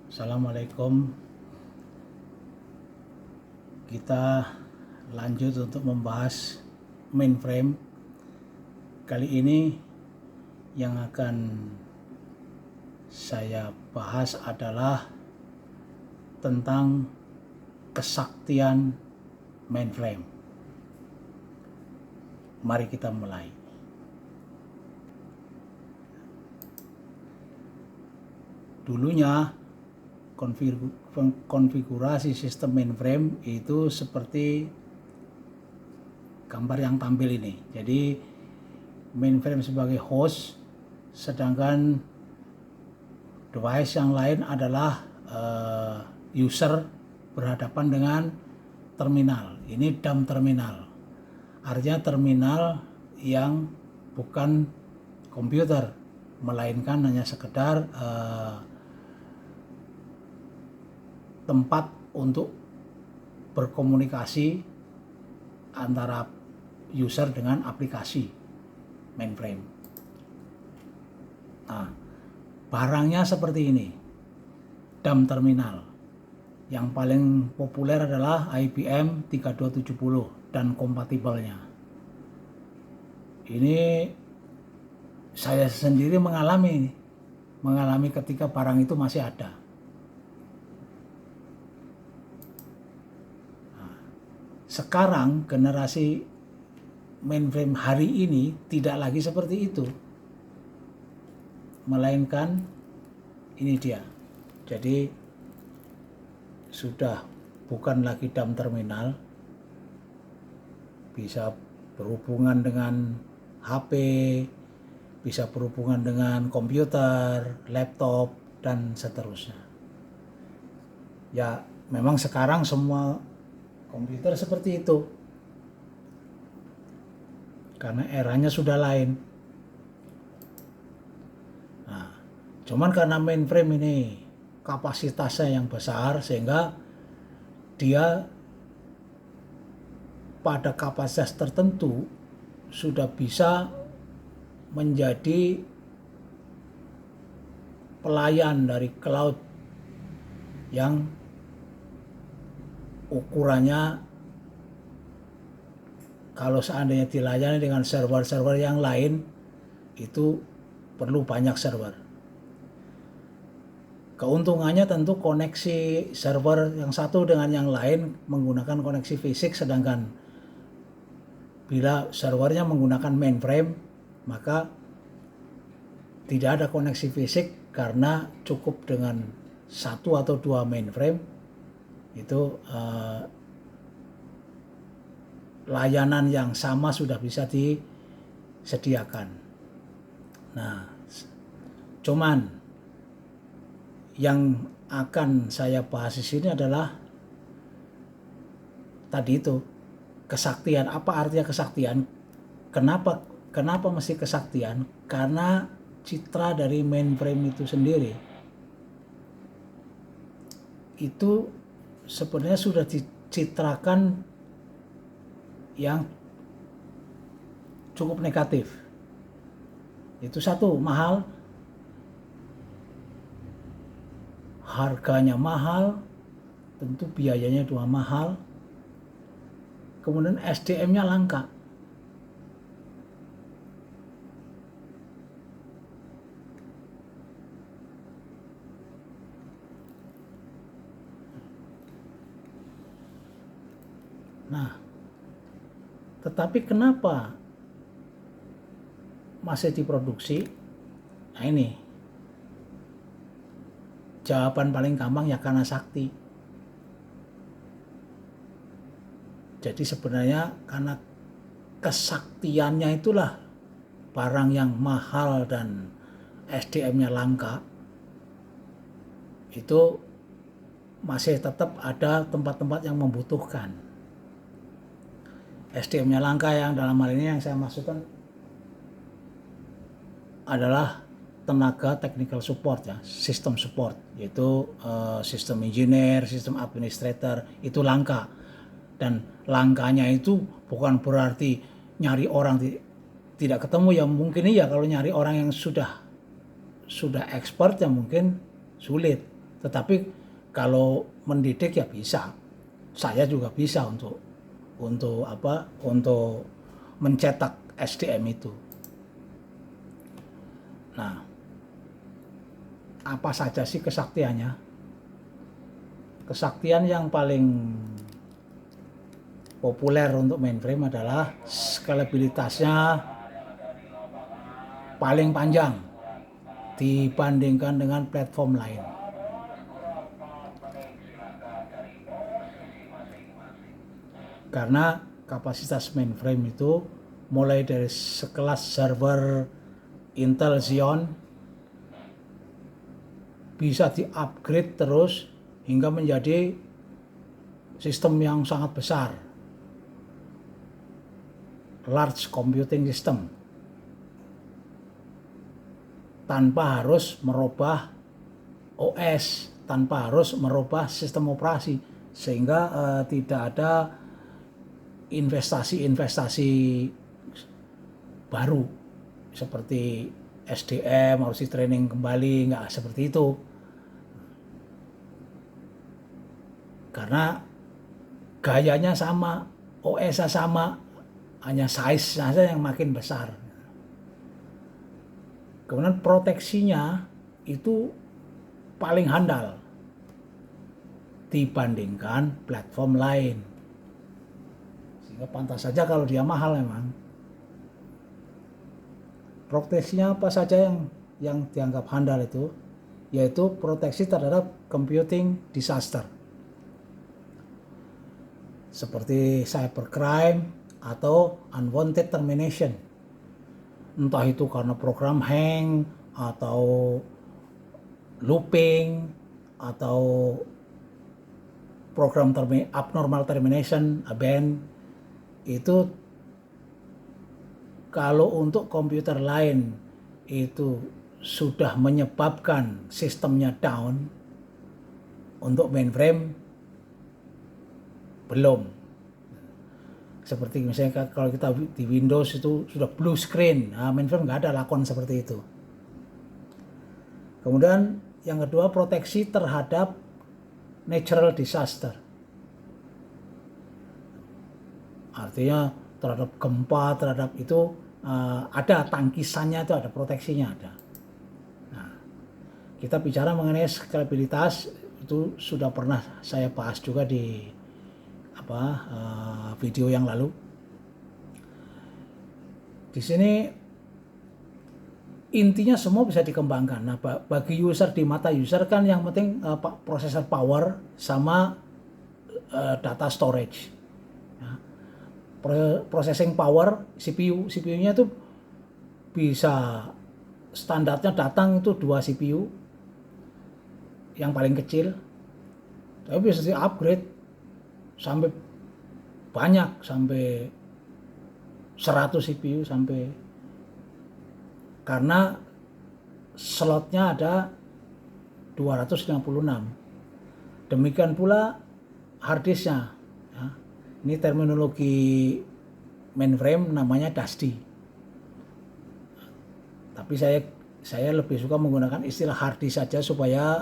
Assalamualaikum. Kita lanjut untuk membahas mainframe. Kali ini yang akan saya bahas adalah tentang kesaktian mainframe. Mari kita mulai. Dulunya konfigurasi sistem mainframe itu seperti gambar yang tampil ini. Jadi mainframe sebagai host, sedangkan device yang lain adalah user berhadapan dengan terminal. Ini dumb terminal, artinya terminal yang bukan komputer, melainkan hanya sekedar tempat untuk berkomunikasi antara user dengan aplikasi mainframe. Nah, barangnya seperti ini, dumb terminal. Yang paling populer adalah IBM 3270 dan kompatibelnya. Ini saya sendiri mengalami ketika barang itu masih ada. Sekarang generasi mainframe hari ini tidak lagi seperti itu, melainkan ini dia. Jadi sudah bukan lagi dumb terminal, bisa berhubungan dengan HP, bisa berhubungan dengan komputer, laptop, dan seterusnya. Ya, memang sekarang semua komputer seperti itu, karena eranya sudah lain. Nah, cuman karena mainframe ini kapasitasnya yang besar, sehingga dia pada kapasitas tertentu sudah bisa menjadi pelayan dari cloud yang ukurannya kalau seandainya dilayani dengan server-server yang lain itu perlu banyak server. Keuntungannya tentu koneksi server yang satu dengan yang lain menggunakan koneksi fisik, sedangkan bila servernya menggunakan mainframe maka tidak ada koneksi fisik, karena cukup dengan satu atau dua mainframe itu layanan yang sama sudah bisa disediakan. Nah, cuman yang akan saya bahas di sini adalah tadi itu, kesaktian. Apa artinya kesaktian? Kenapa mesti kesaktian? Karena citra dari mainframe itu sendiri itu sebenarnya sudah dicitrakan yang cukup negatif. Itu satu, mahal, harganya mahal, tentu biayanya juga mahal, kemudian SDM-nya langka. Nah, tetapi kenapa masih diproduksi? Nah, ini jawaban paling gampang, ya karena sakti. Jadi sebenarnya karena kesaktiannya itulah barang yang mahal dan SDM-nya langka itu masih tetap ada tempat-tempat yang membutuhkan. SDM-nya langka yang dalam hal ini yang saya maksudkan adalah tenaga technical support, ya, sistem support, yaitu sistem engineer, sistem administrator, itu langka. Dan langkanya itu bukan berarti nyari orang tidak ketemu, ya mungkin iya kalau nyari orang yang sudah expert ya mungkin sulit. Tetapi kalau mendidik ya bisa, saya juga bisa untuk mencetak SDM itu. Nah, apa saja sih kesaktiannya? Kesaktian yang paling populer untuk mainframe adalah scalabilitasnya paling panjang dibandingkan dengan platform lain. Karena kapasitas mainframe itu mulai dari sekelas server Intel Xeon bisa di-upgrade terus hingga menjadi sistem yang sangat besar, large computing system, tanpa harus merubah OS, tanpa harus merubah sistem operasi, sehingga tidak ada investasi baru seperti SDM harus di training kembali, nggak seperti itu. Karena gayanya sama, OS-nya sama, hanya size saja yang makin besar. Kemudian proteksinya itu paling handal dibandingkan platform lain. Sehingga pantas saja kalau dia mahal memang. Proteksinya apa saja yang dianggap handal itu, yaitu proteksi terhadap computing disaster, seperti cybercrime atau unwanted termination. Entah itu karena program hang, atau looping, atau program abnormal termination, abandon. Itu kalau untuk komputer lain itu sudah menyebabkan sistemnya down, untuk mainframe belum. Seperti misalnya kalau kita di Windows itu sudah blue screen, nah mainframe nggak ada lakon seperti itu. Kemudian yang kedua, proteksi terhadap natural disaster. Artinya terhadap gempa, terhadap itu ada tangkisannya, itu ada proteksinya ada. Nah, kita bicara mengenai scalabilitas itu sudah pernah saya bahas juga di video yang lalu. Di sini intinya semua bisa dikembangkan. Nah, bagi user, di mata user kan yang penting processor power sama data storage. Ya. Processing power CPU-nya itu bisa standarnya datang itu 2 CPU yang paling kecil, tapi bisa di upgrade sampai banyak, sampai 100 CPU, sampai, karena slotnya ada 256. Demikian pula harddisknya. Ya. Ini terminologi mainframe namanya DASD. Tapi saya lebih suka menggunakan istilah harddisk saja supaya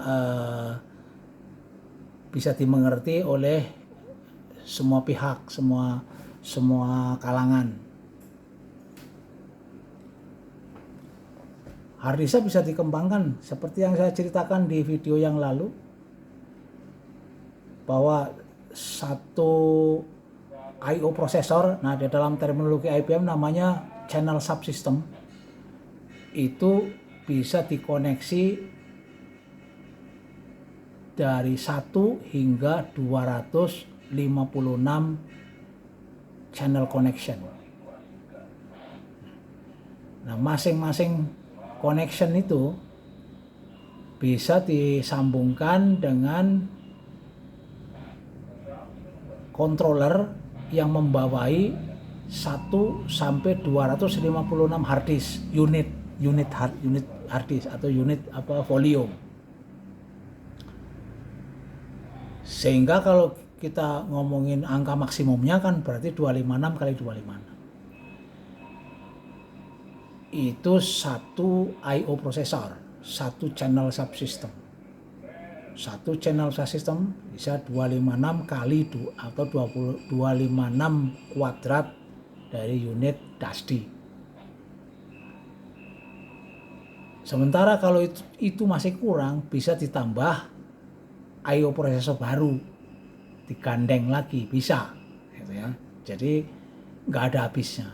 bisa dimengerti oleh semua pihak, semua kalangan. Harddisk bisa dikembangkan seperti yang saya ceritakan di video yang lalu, bahwa satu I/O prosesor, nah di dalam terminologi IBM namanya channel subsystem, itu bisa dikoneksi dari 1 hingga 256 channel connection. Nah, masing-masing connection itu bisa disambungkan dengan controller yang membawai 1 sampai 256 harddisk unit harddisk atau unit volume. Sehingga kalau kita ngomongin angka maksimumnya kan berarti 256 kali 256. Itu satu I/O prosesor, satu channel subsystem. Satu channel file system bisa 256 kali atau 256 kuadrat dari unit DASD. Sementara kalau itu masih kurang, bisa ditambah I/O processor baru, digandeng lagi bisa, gitu ya. Jadi nggak ada habisnya.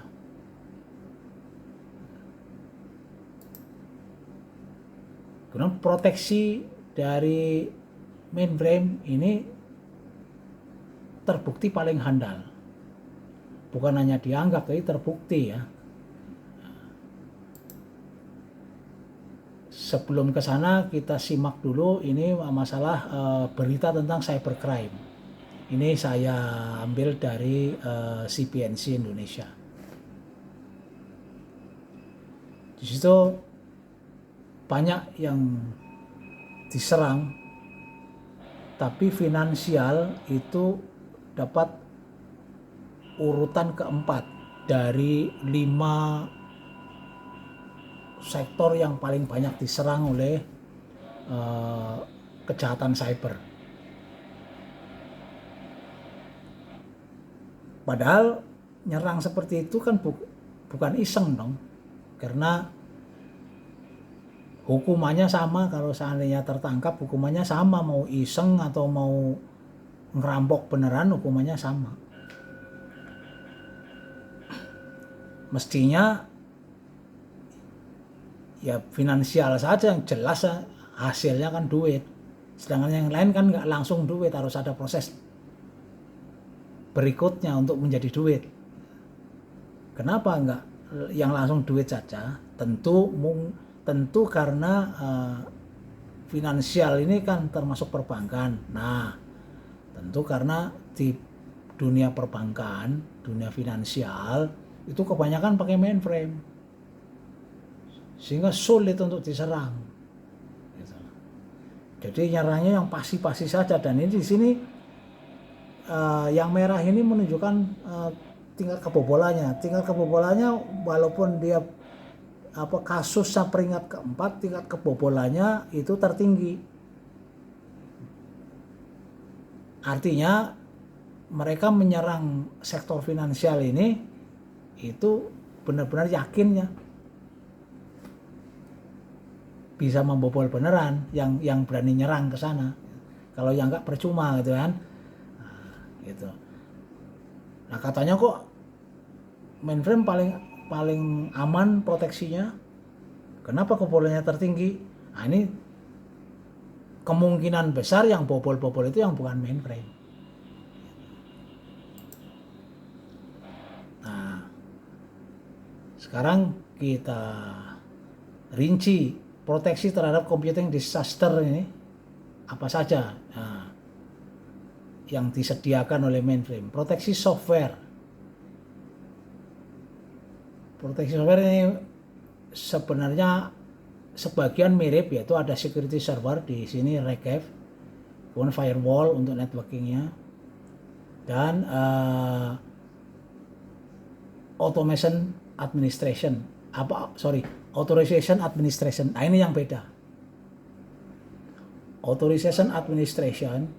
Kemudian proteksi dari mainframe ini terbukti paling handal. Bukan hanya dianggap, tapi terbukti ya. Sebelum ke sana kita simak dulu ini masalah berita tentang cybercrime. Ini saya ambil dari CPNC Indonesia. Di situ banyak yang diserang, tapi finansial itu dapat urutan keempat dari 5 sektor yang paling banyak diserang oleh kejahatan cyber. Padahal nyerang seperti itu kan bukan iseng dong, karena hukumannya sama. Kalau seandainya tertangkap, hukumannya sama, mau iseng atau mau ngerampok beneran, hukumannya sama. Mestinya ya finansial saja yang jelas, hasilnya kan duit. Sedangkan yang lain kan nggak langsung duit, harus ada proses berikutnya untuk menjadi duit. Kenapa nggak yang langsung duit saja? Tentu karena finansial ini kan termasuk perbankan. Nah, tentu karena di dunia perbankan, dunia finansial itu kebanyakan pakai mainframe, sehingga sulit untuk diserang. Gitu. Jadi nyerangnya yang pasti-pasti saja. Dan ini di sini yang merah ini menunjukkan tingkat kebobolannya. Tingkat kebobolannya walaupun dia kasusnya peringkat keempat, tingkat kebobolannya itu tertinggi. Artinya mereka menyerang sektor finansial ini itu benar-benar yakinnya bisa membobol beneran, yang berani nyerang ke sana. Kalau yang enggak percuma gitu kan. Nah, gitu. Nah, katanya kok mainframe paling aman proteksinya. Kenapa kebobolannya tertinggi? Nah, ini kemungkinan besar yang bobol-bobol itu yang bukan mainframe. Nah, sekarang kita rinci proteksi terhadap computing disaster ini apa saja yang disediakan oleh mainframe. Proteksi software. Proteksi software ini sebenarnya sebagian mirip, yaitu ada security server di sini, RECF, kemudian firewall untuk networkingnya, dan automation administration, authorization administration. Nah, ini yang beda. Authorization administration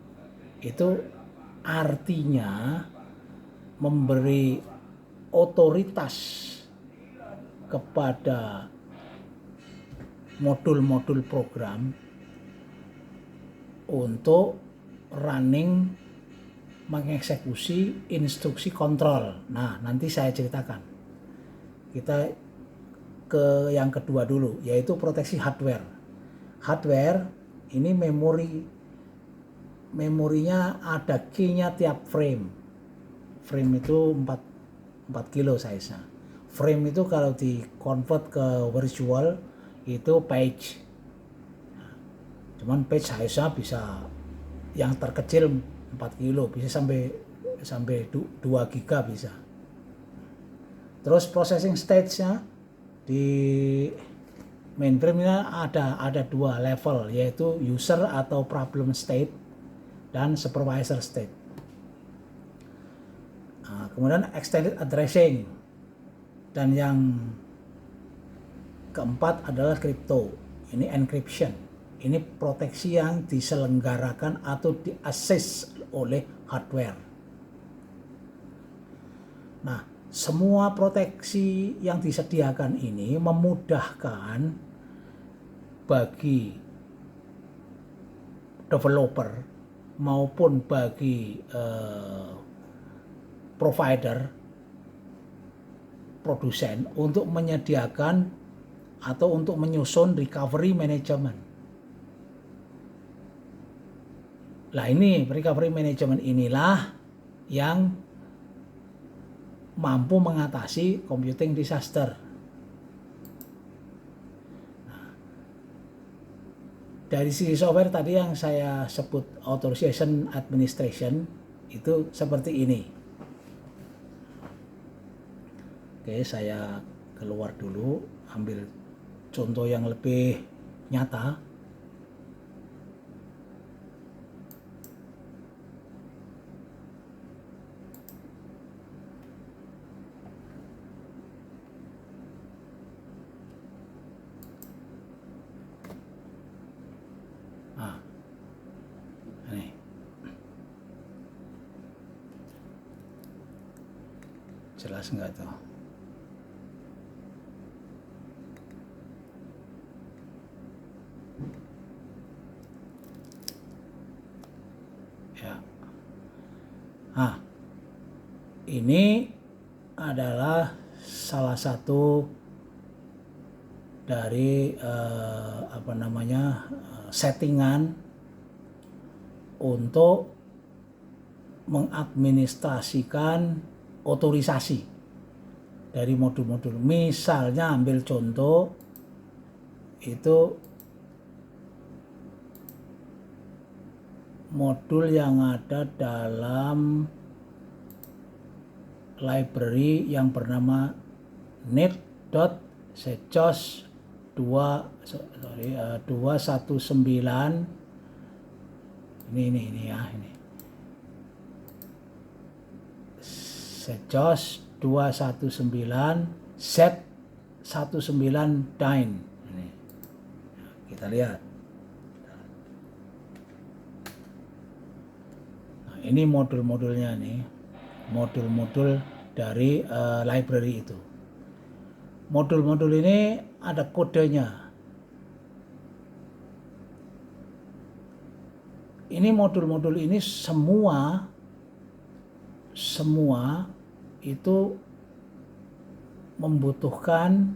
itu artinya memberi otoritas kepada modul-modul program untuk running, mengeksekusi instruksi kontrol. Nah, nanti saya ceritakan. Kita ke yang kedua dulu, yaitu proteksi hardware. Hardware ini memorinya ada key-nya tiap frame. Frame itu 4 kilo size-nya. Frame itu kalau di convert ke virtual itu page. Cuman page size-nya bisa yang terkecil 4 kilo, bisa sampai 2 giga bisa. Terus processing stage-nya di mainframe-nya ada 2 level, yaitu user atau problem state dan supervisor state. Nah, kemudian extended addressing, dan yang keempat adalah crypto. Ini encryption. Ini proteksi yang diselenggarakan atau diakses oleh hardware. Nah, semua proteksi yang disediakan ini memudahkan bagi developer maupun bagi provider, produsen untuk menyediakan atau untuk menyusun recovery management. Nah, ini recovery management inilah yang mampu mengatasi computing disaster. Nah, dari sisi software tadi yang saya sebut authorization administration itu seperti ini. Oke, saya keluar dulu, ambil contoh yang lebih nyata. Jelas nggak tuh? Ya. Nah, ini adalah salah satu dari settingan untuk mengadministrasikan otorisasi dari modul-modul. Misalnya ambil contoh itu modul yang ada dalam library yang bernama net.secos 219 ini ya, ini secos 219 set 19 dine. Ini kita lihat. Nah, ini modul-modulnya nih, modul-modul dari library itu. Modul-modul ini ada kodenya. Ini modul-modul ini semua itu membutuhkan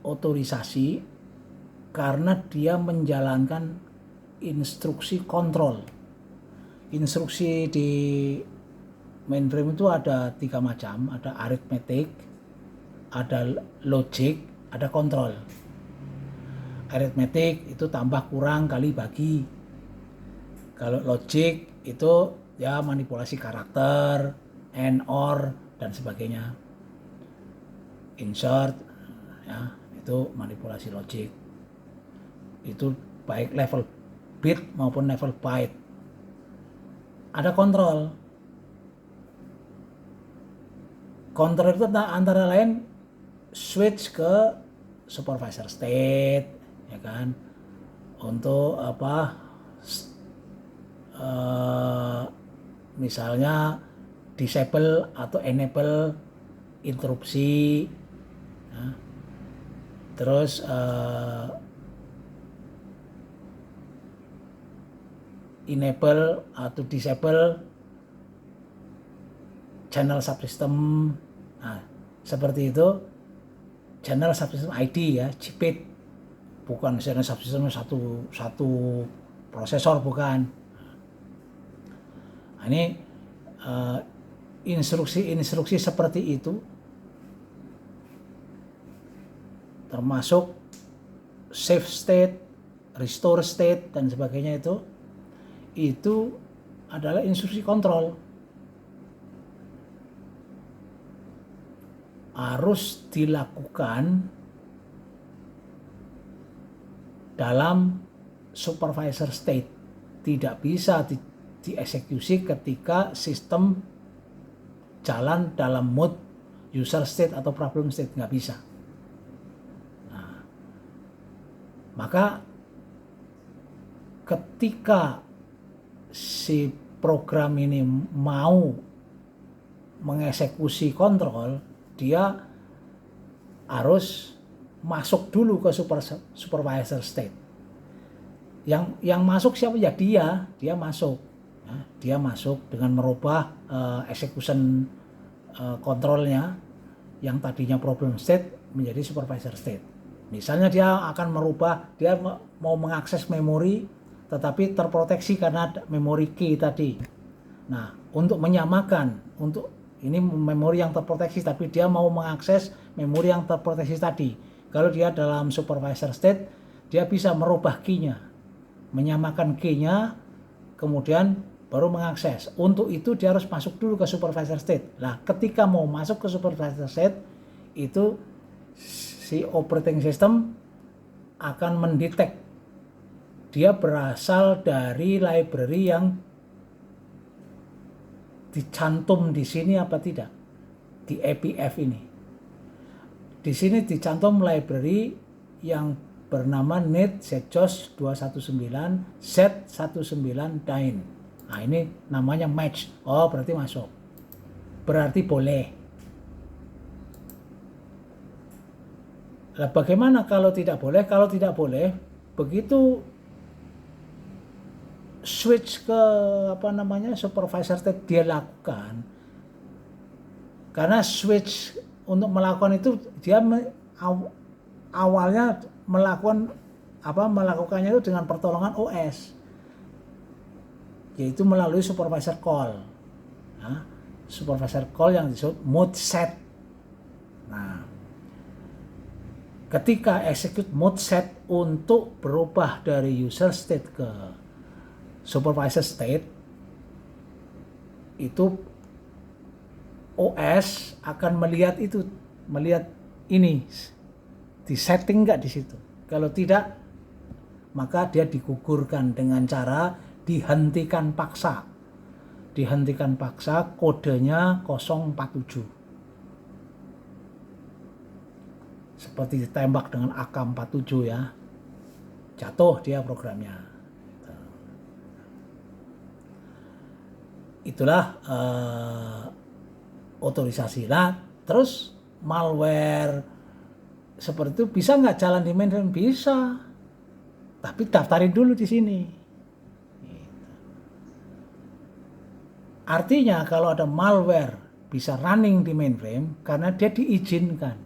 otorisasi karena dia menjalankan instruksi kontrol. Instruksi di mainframe itu ada 3 macam, ada arithmetic, ada logic, ada kontrol. Arithmetic itu tambah kurang kali bagi. Kalau logic itu ya manipulasi karakter, and, or, dan sebagainya. Insert, ya itu manipulasi logic. Itu baik level bit maupun level byte. Ada kontrol. Kontrol itu antara lain switch ke supervisor state, ya kan, untuk misalnya disable atau enable interupsi, ya. Terus enable atau disable channel subsystem. Nah, seperti itu. Channel subsystem ID ya, CPID, bukan channel subsystem satu prosesor, bukan. Nah, ini instruksi seperti itu termasuk save state, restore state, dan sebagainya itu adalah instruksi kontrol. Harus dilakukan dalam supervisor state. Tidak bisa dieksekusi ketika sistem jalan dalam mode user state atau problem state, nggak bisa. Nah, Maka ketika si program ini mau mengeksekusi kontrol, dia harus masuk dulu ke supervisor state. Yang masuk siapa? Ya dia masuk. Ya, dia masuk dengan merubah execution kontrolnya yang tadinya problem state menjadi supervisor state. Misalnya dia akan merubah, dia mau mengakses memori tetapi terproteksi karena memori key tadi. Nah, untuk menyamakan, untuk ini memori yang terproteksi tapi dia mau mengakses memori yang terproteksi tadi. Kalau dia dalam supervisor state, dia bisa merubah key-nya, menyamakan key-nya, kemudian baru mengakses. Untuk itu dia harus masuk dulu ke supervisor state. Nah, ketika mau masuk ke supervisor state, itu si operating system akan mendetek dia berasal dari library yang dicantum di sini apa tidak, di APF ini. Di sini dicantum library yang bernama net setjos 219 z19 dyn. Nah, ini namanya match. Oh, berarti masuk. Berarti boleh. Nah, bagaimana kalau tidak boleh? Kalau tidak boleh, begitu switch ke supervisor state dia lakukan, karena switch untuk melakukan itu dia awalnya melakukannya itu dengan pertolongan OS, yaitu melalui supervisor call. Nah, supervisor call yang disebut mode set. Nah, ketika execute mode set untuk berubah dari user state ke supervisor state, itu OS akan melihat ini di setting nggak di situ. Kalau tidak, maka dia digugurkan dengan cara dihentikan paksa. Dihentikan paksa, kodenya 047. Seperti ditembak dengan AK-47 ya. Jatuh dia programnya. Itulah otorisasi. Nah, terus malware seperti itu bisa nggak jalan di mainframe? Bisa, tapi daftarin dulu di sini. Artinya kalau ada malware bisa running di mainframe karena dia diizinkan.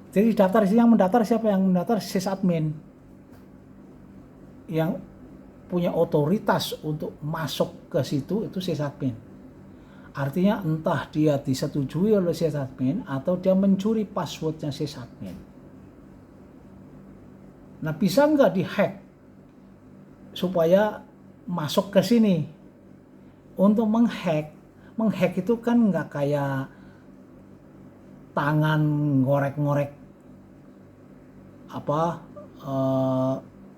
Jadi daftar di sini, yang mendaftar siapa? Yang mendaftar sysadmin yang punya otoritas untuk masuk ke situ, itu sysadmin. Artinya entah dia disetujui oleh sysadmin atau dia mencuri passwordnya sysadmin. Nah, bisa nggak dihack supaya masuk ke sini? Untuk menghack itu kan nggak kayak tangan ngorek-ngorek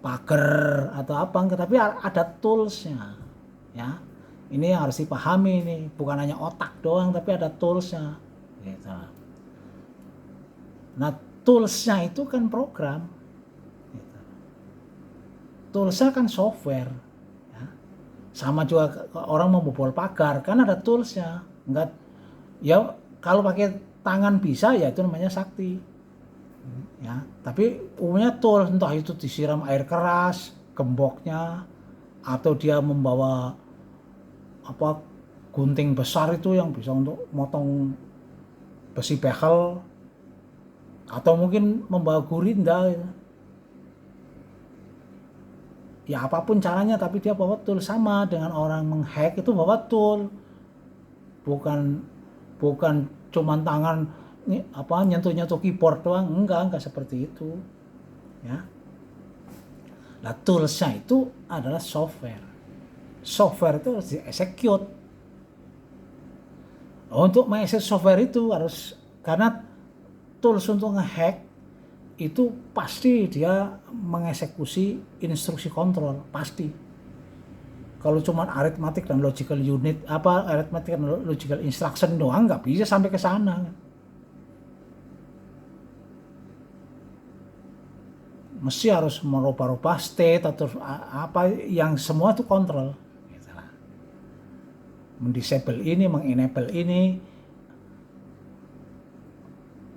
pagar atau apa, tapi ada toolsnya ya. Ini harus dipahami, ini bukan hanya otak doang tapi ada toolsnya gitu. Nah, toolsnya itu kan program gitu. Toolsnya kan software ya. Sama juga orang membobol pagar kan ada toolsnya. Enggak ya, kalau pakai tangan bisa ya itu namanya sakti ya, tapi umumnya tool, entah itu disiram air keras gemboknya, atau dia membawa gunting besar itu yang bisa untuk motong besi bekel, atau mungkin membawa gurinda gitu. Ya apapun caranya, tapi dia bawa tool. Sama dengan orang menghack itu bawa tool, bukan cuman tangan nyentuh keyboard doang, enggak seperti itu ya. Nah, toolsnya itu adalah software itu harus di-execute. Untuk mengeksekut software itu harus, karena tools untuk ngehack itu pasti dia mengeksekusi instruksi kontrol, pasti. Kalau cuma arithmetic dan logical unit, arithmetic dan logical instruction doang nggak bisa sampai ke sana. mesti harus merubah-rubah state atau apa yang semua itu kontrol. Gitu lah. Mendisable ini, mengenable ini,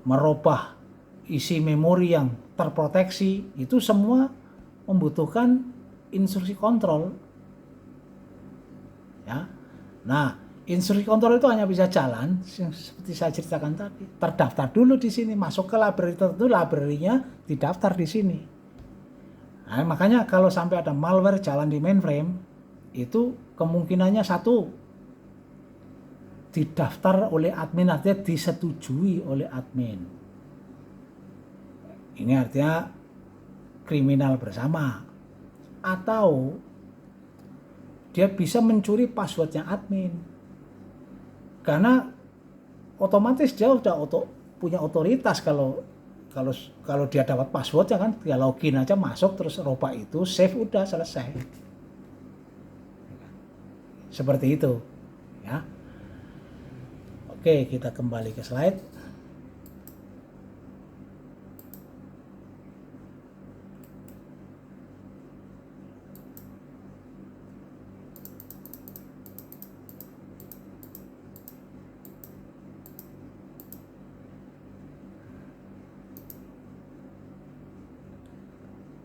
merubah isi memori yang terproteksi, itu semua membutuhkan instruksi kontrol. Ya. Nah, instruksi kontrol itu hanya bisa jalan seperti saya ceritakan tadi. Terdaftar dulu di sini, masuk ke library tertentu, library-nya didaftar di sini. Nah, makanya kalau sampai ada malware jalan di mainframe, itu kemungkinannya satu, didaftar oleh admin, artinya disetujui oleh admin. Ini artinya kriminal bersama. Atau dia bisa mencuri passwordnya admin. Karena otomatis dia udah punya otoritas kalau dia dapat passwordnya kan, dia login aja masuk terus robah itu, save, udah selesai. Seperti itu, ya. Oke, kita kembali ke slide.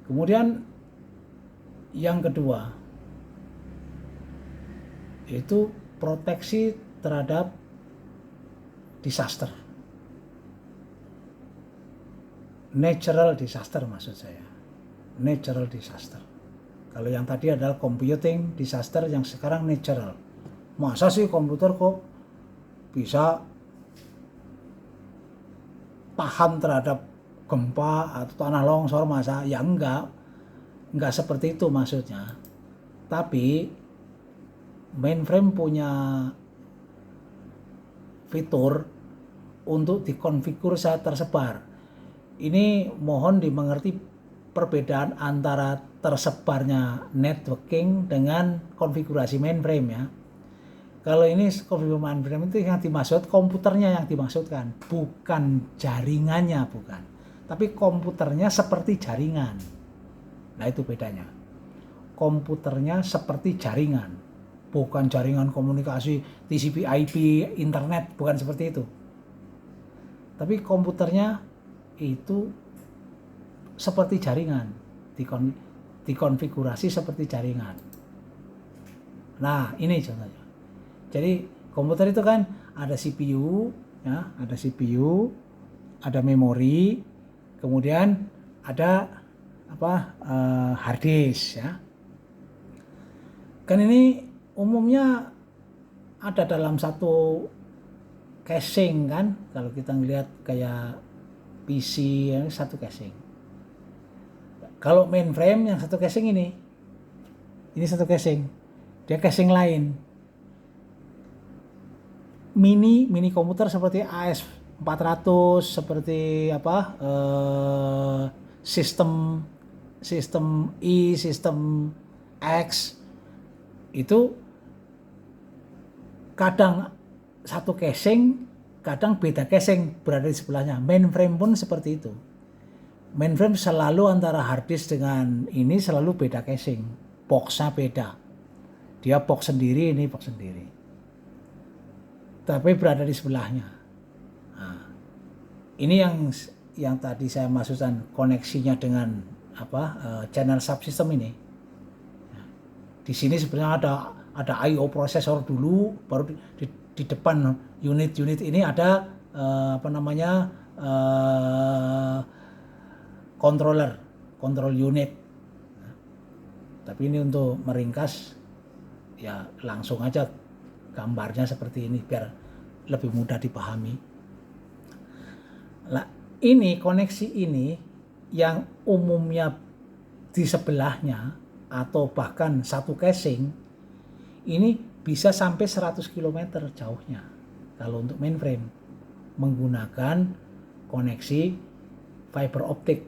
Kemudian yang kedua itu proteksi terhadap disaster, natural disaster maksud saya, natural disaster. Kalau yang tadi adalah computing disaster, yang sekarang natural. Masa sih komputer kok bisa tahan terhadap gempa atau tanah longsor, masa? Ya enggak seperti itu maksudnya. Tapi mainframe punya fitur untuk dikonfigur saat tersebar. Ini mohon dimengerti perbedaan antara tersebarnya networking dengan konfigurasi mainframe ya. Kalau ini konfigurasi mainframe itu yang dimaksud komputernya yang dimaksudkan, bukan jaringannya, bukan. Tapi komputernya seperti jaringan. Nah itu bedanya. Komputernya seperti jaringan, bukan jaringan komunikasi TCP/IP internet, bukan seperti itu. Tapi komputernya itu seperti jaringan, dikonfigurasi seperti jaringan. Nah ini contohnya. Jadi komputer itu kan ada CPU, ya, ada memori, kemudian ada hard disk ya. Kan ini umumnya ada dalam satu casing kan, kalau kita ngelihat kayak PC ya, satu casing. Kalau mainframe yang satu casing ini satu casing, dia casing lain. Mini komputer seperti AS400, seperti sistem I, sistem X, itu kadang satu casing, kadang beda casing berada di sebelahnya. Mainframe pun seperti itu. Mainframe selalu antara hard disk dengan ini selalu beda casing, boxnya beda. Dia box sendiri, ini box sendiri, tapi berada di sebelahnya. Nah, ini yang tadi saya maksudkan koneksinya dengan channel subsystem ini. Nah, di sini sebenarnya ada I/O prosesor dulu, baru di depan unit-unit ini ada control unit. Nah, tapi ini untuk meringkas ya langsung aja gambarnya seperti ini biar lebih mudah dipahami. Nah, ini koneksi ini yang umumnya di sebelahnya atau bahkan satu casing ini bisa sampai 100 km jauhnya kalau untuk mainframe menggunakan koneksi fiber optik.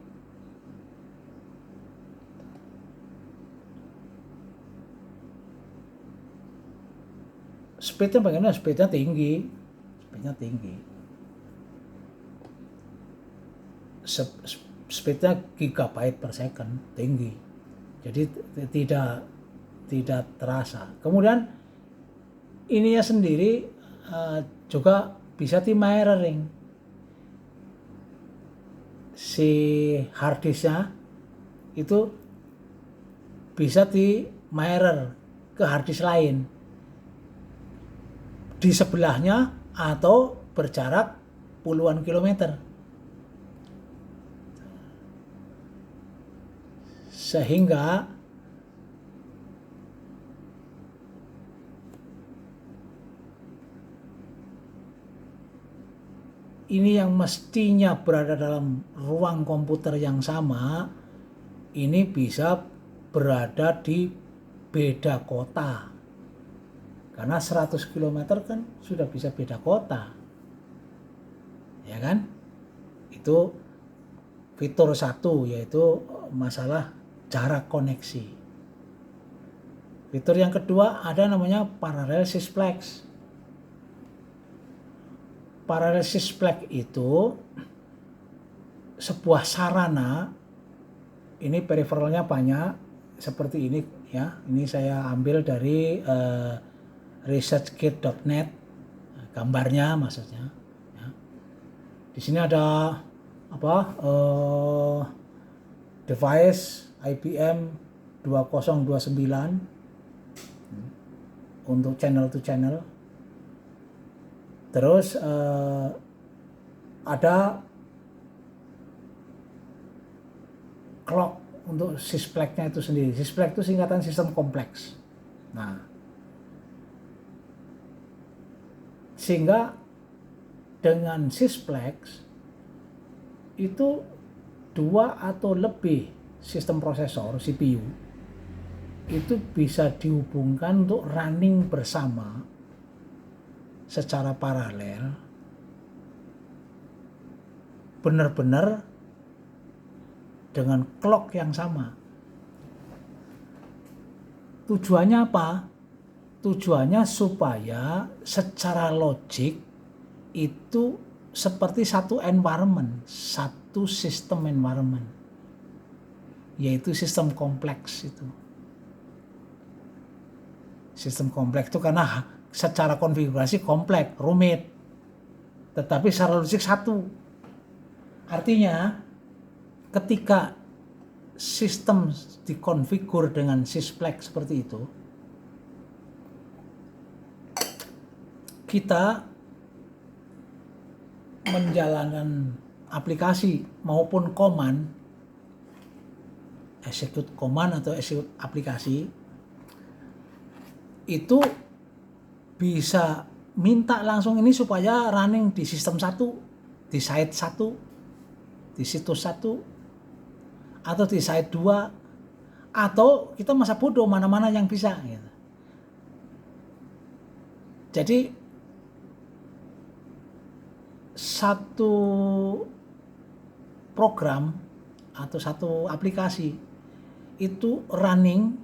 Speednya bagaimana? Speednya tinggi. speednya gigabyte per second, tinggi. Jadi tidak terasa. Kemudian ininya sendiri juga bisa di mirroring. Si harddisknya itu bisa di mirror ke harddisk lain di sebelahnya atau berjarak puluhan kilometer, sehingga ini yang mestinya berada dalam ruang komputer yang sama, ini bisa berada di beda kota. Karena 100 km kan sudah bisa beda kota. Ya kan? Itu fitur satu, yaitu masalah jarak koneksi. Fitur yang kedua ada namanya parallel sysplex. Parallel sysplex itu sebuah sarana, ini periferalnya banyak seperti ini ya. Ini saya ambil dari researchgate.net, gambarnya maksudnya. Ya. Di sini ada device IBM 2029 untuk channel to channel. Terus ada clock untuk sysplex-nya itu sendiri. Sysplex itu singkatan sistem kompleks. Nah, sehingga dengan sysplex itu 2 atau lebih sistem prosesor CPU itu bisa dihubungkan untuk running bersama secara paralel, benar-benar dengan clock yang sama. Tujuannya apa? Tujuannya supaya secara logik itu seperti satu environment, satu sistem environment, yaitu sistem kompleks itu. Sistem kompleks itu karena secara konfigurasi kompleks, rumit, tetapi secara logik satu. Artinya ketika sistem dikonfigur dengan sysplex seperti itu, kita menjalankan aplikasi maupun command, execute command atau execute aplikasi, itu bisa minta langsung ini supaya running di sistem satu, di site satu, di situs satu, atau di site 2, atau kita masa bodoh mana-mana yang bisa gitu. Jadi satu program atau satu aplikasi itu running,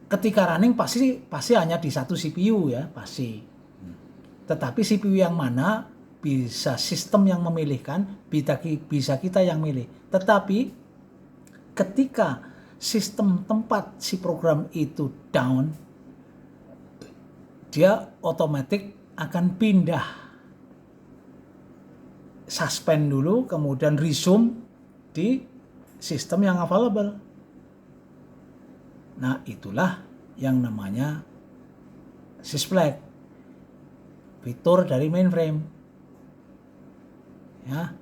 ketika running pasti hanya di satu CPU ya, pasti. Tetapi CPU yang mana bisa sistem yang memilihkan, bisa kita yang milih. Tetapi ketika sistem tempat si program itu down, dia otomatis akan pindah, suspend dulu, kemudian resume di sistem yang available. Nah, itulah yang namanya sysplex, fitur dari mainframe. Ya.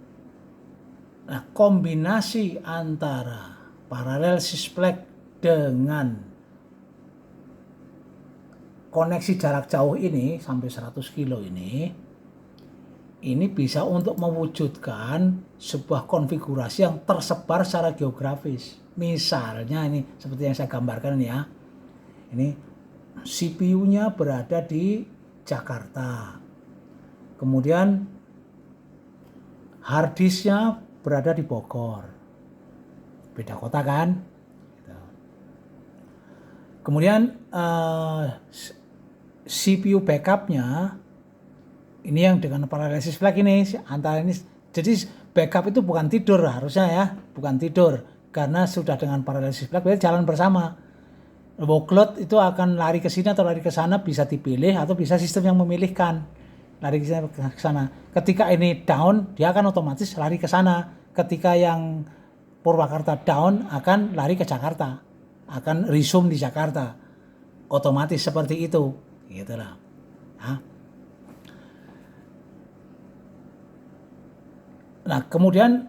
Nah, kombinasi antara parallel sysplex dengan koneksi jarak jauh ini sampai 100 kilo ini bisa untuk mewujudkan sebuah konfigurasi yang tersebar secara geografis. Misalnya ini seperti yang saya gambarkan ya. Ini CPU-nya berada di Jakarta. Kemudian hard disk-nya berada di Bogor. Beda kota kan? Kemudian CPU backup-nya ini yang dengan parallel sysplex ini antara ini, jadi backup itu bukan tidur harusnya ya, bukan tidur. Karena sudah dengan parallelism black berarti jalan bersama. Workload itu akan lari ke sini atau lari ke sana, bisa dipilih atau bisa sistem yang memilihkan lari ke sana. Ketika ini down, dia akan otomatis lari ke sana. Ketika yang Purwakarta down, akan lari ke Jakarta, akan resume di Jakarta, otomatis seperti itu, gitulah. Nah, kemudian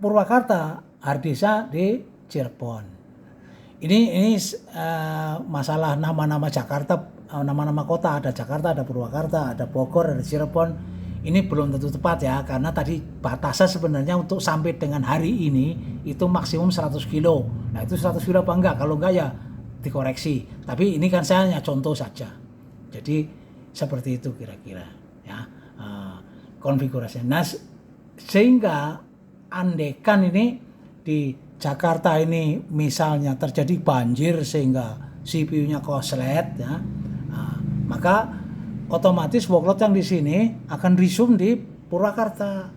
Purwakarta, harddisknya di Cirebon. Ini masalah nama-nama Jakarta, nama-nama kota, ada Jakarta, ada Purwakarta, ada Bogor, ada Cirebon. Ini belum tentu tepat ya, karena tadi batasan sebenarnya untuk sampai dengan hari ini itu maksimum 100 kilo. Nah itu 100 kilo apa enggak? Kalau enggak ya dikoreksi. Tapi ini kan saya hanya contoh saja. Jadi seperti itu kira-kira ya konfigurasinya. Nah sehingga andekan ini di Jakarta ini misalnya terjadi banjir sehingga CPU-nya koslet ya, maka otomatis workload yang di sini akan resume di Purwakarta.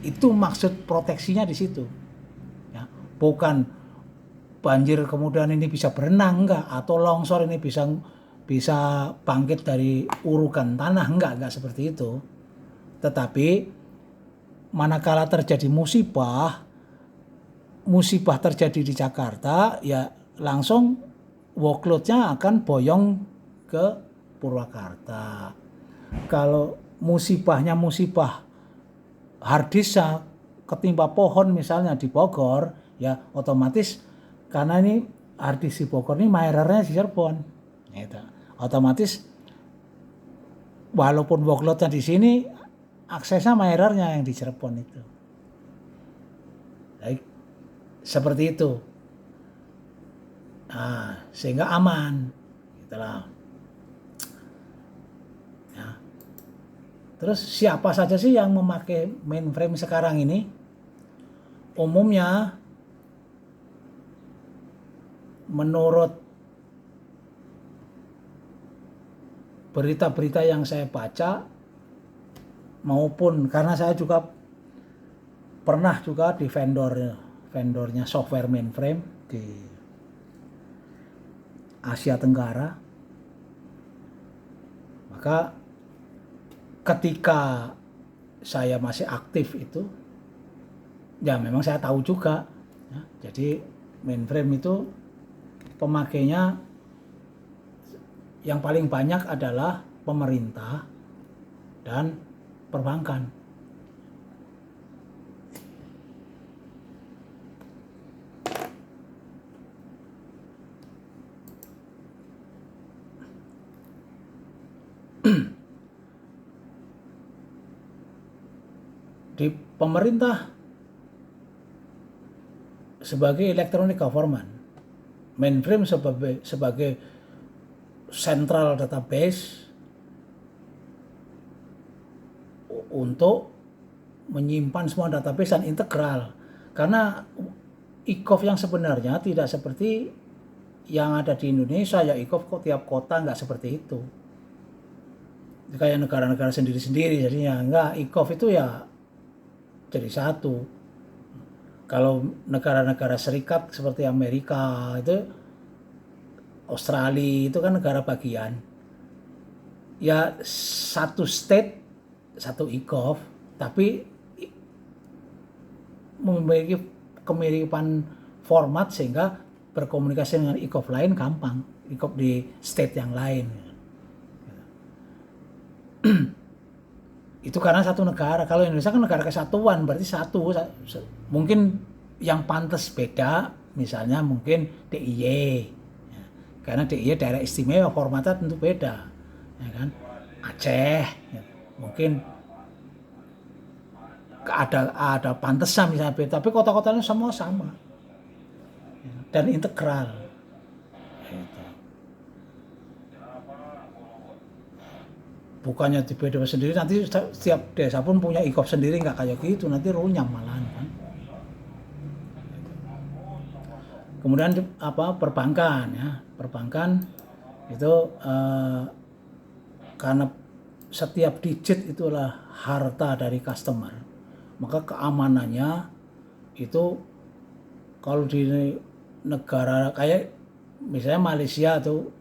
Itu maksud proteksinya di situ. Ya, bukan banjir kemudian ini bisa berenang enggak, atau longsor ini bisa bangkit dari urukan tanah enggak seperti itu. Tetapi manakala terjadi musibah terjadi di Jakarta, ya langsung workload-nya akan boyong ke Purwakarta. Kalau musibahnya musibah harddisknya ketimpa pohon misalnya di Bogor, ya otomatis karena ini harddisk di Bogor ini mirrornya di Cirebon, gitu. Otomatis walaupun workloadnya di sini, aksesnya mirrornya yang di Cirebon itu. Baik, seperti itu. Nah, sehingga aman, gitulah. Terus siapa saja sih yang memakai mainframe sekarang ini? Umumnya menurut berita-berita yang saya baca maupun karena saya juga pernah juga di vendornya software mainframe di Asia Tenggara, maka ketika saya masih aktif itu, ya memang saya tahu juga. Ya, jadi mainframe itu pemakainya yang paling banyak adalah pemerintah dan perbankan. Di pemerintah sebagai electronic government, mainframe sebagai central database untuk menyimpan semua database dan integral. Karena ICOF yang sebenarnya tidak seperti yang ada di Indonesia, ya ICOF kok tiap kota nggak seperti itu. Kayak negara-negara sendiri-sendiri, jadinya enggak, ICOF itu ya jadi satu. Kalau negara-negara serikat seperti Amerika itu, Australia itu kan negara bagian. Ya satu state, satu ICOF, tapi memiliki kemiripan format sehingga berkomunikasi dengan ICOF lain gampang, ICOF di state yang lain. Itu karena satu negara. Kalau Indonesia kan negara kesatuan, berarti satu. Mungkin yang pantas beda, misalnya mungkin DIY, ya, karena DIY daerah istimewa formatnya tentu beda, ya kan. Aceh, ya, mungkin ada pantesan misalnya beda, tapi kota-kotanya semua sama, ya, dan integral. Bukannya di beda sendiri, nanti setiap desa pun punya ICOF sendiri, nggak kayak gitu, nanti runyam malahan kan. Kemudian perbankan ya, perbankan itu karena setiap digit itulah harta dari customer, maka keamanannya itu kalau di negara kayak misalnya Malaysia tuh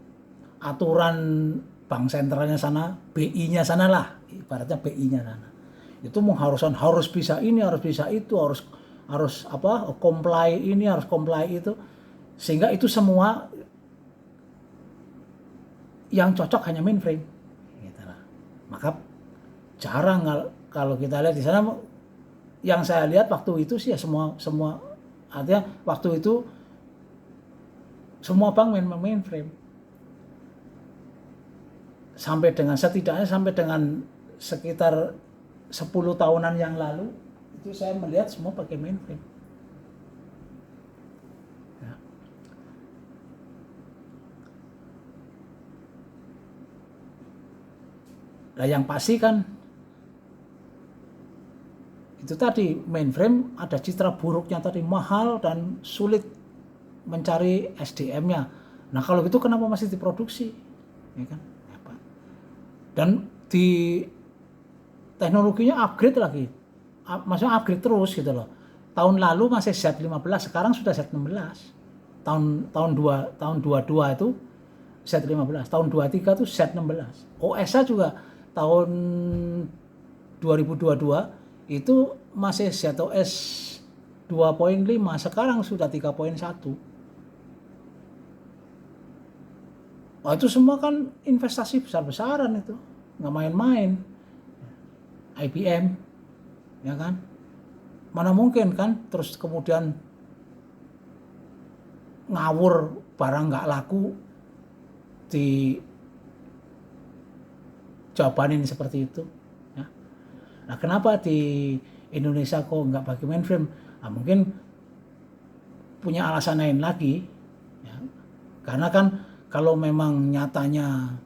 aturan bank sentralnya sana, BI-nya sana lah, ibaratnya BI-nya sana. Itu mengharuskan harus bisa ini, harus bisa itu, harus apa? Comply ini, harus comply itu. Sehingga itu semua yang cocok hanya mainframe. Gitu lah. Maka jarang kalau kita lihat di sana, yang saya lihat waktu itu sih ya semua artinya waktu itu semua bank mainframe. Setidaknya sampai dengan sekitar 10 tahunan yang lalu itu saya melihat semua pakai mainframe. Ya. Nah yang pasti kan itu tadi mainframe ada citra buruknya tadi, mahal dan sulit mencari SDM-nya. Nah kalau gitu kenapa masih diproduksi? Ya kan? Dan di teknologinya upgrade lagi, maksudnya upgrade terus gitu loh. Tahun lalu masih Z15, sekarang sudah Z16. Tahun 22 itu Z15, tahun 23 itu Z16. OS-nya juga tahun 2022 itu masih ZOS 2.5, sekarang sudah 3.1. Oh, itu semua kan investasi besar-besaran itu, nggak main-main. IBM, ya kan? Mana mungkin kan, terus kemudian ngawur barang nggak laku di jawabanin seperti itu. Ya. Nah, kenapa di Indonesia kok nggak pakai mainframe? Nah, mungkin punya alasan lain lagi, ya. Karena kan kalau memang nyatanya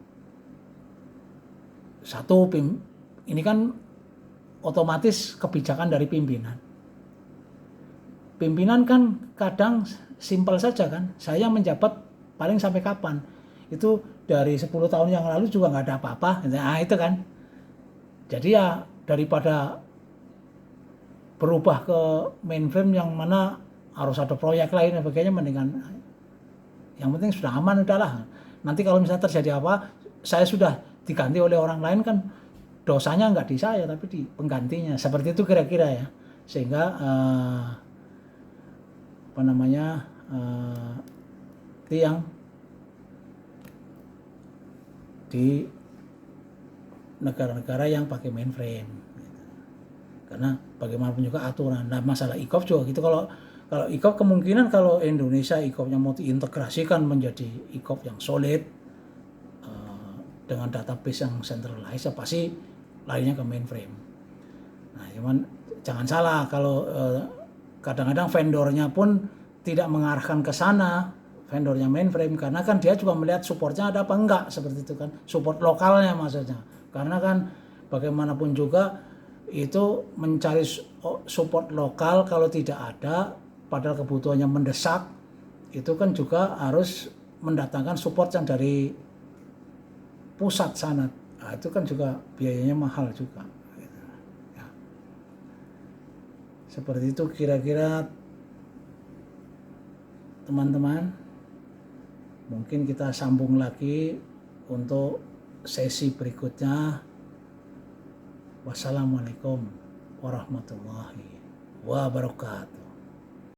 ini kan otomatis kebijakan dari pimpinan. Pimpinan kan kadang simpel saja kan, saya menjabat paling sampai kapan? Itu dari 10 tahun yang lalu juga nggak ada apa-apa. Nah itu kan. Jadi ya daripada berubah ke mainframe yang mana harus ada proyek lain dan sebagainya, mendingan yang penting sudah aman udahlah. Nanti kalau misalnya terjadi apa, saya sudah diganti oleh orang lain kan dosanya nggak di saya tapi di penggantinya. Seperti itu kira-kira ya. Sehingga itu yang di negara-negara yang pakai mainframe. Karena bagaimanapun juga aturan. Nah masalah e-commerce juga gitu. Kalau e-commerce kemungkinan kalau Indonesia e-commerce-nya mau diintegrasikan menjadi e-commerce yang solid dengan database yang centralized, pasti larinya ke mainframe. Nah cuman jangan salah kalau kadang-kadang vendornya pun tidak mengarahkan ke sana, vendornya mainframe, karena kan dia juga melihat supportnya ada apa enggak, seperti itu kan, support lokalnya maksudnya. Karena kan bagaimanapun juga itu mencari support lokal kalau tidak ada, padahal kebutuhannya mendesak, itu kan juga harus mendatangkan support yang dari pusat sana. Nah, itu kan juga biayanya mahal juga. Ya. Seperti itu kira-kira teman-teman. Mungkin kita sambung lagi untuk sesi berikutnya. Wassalamualaikum warahmatullahi wabarakatuh.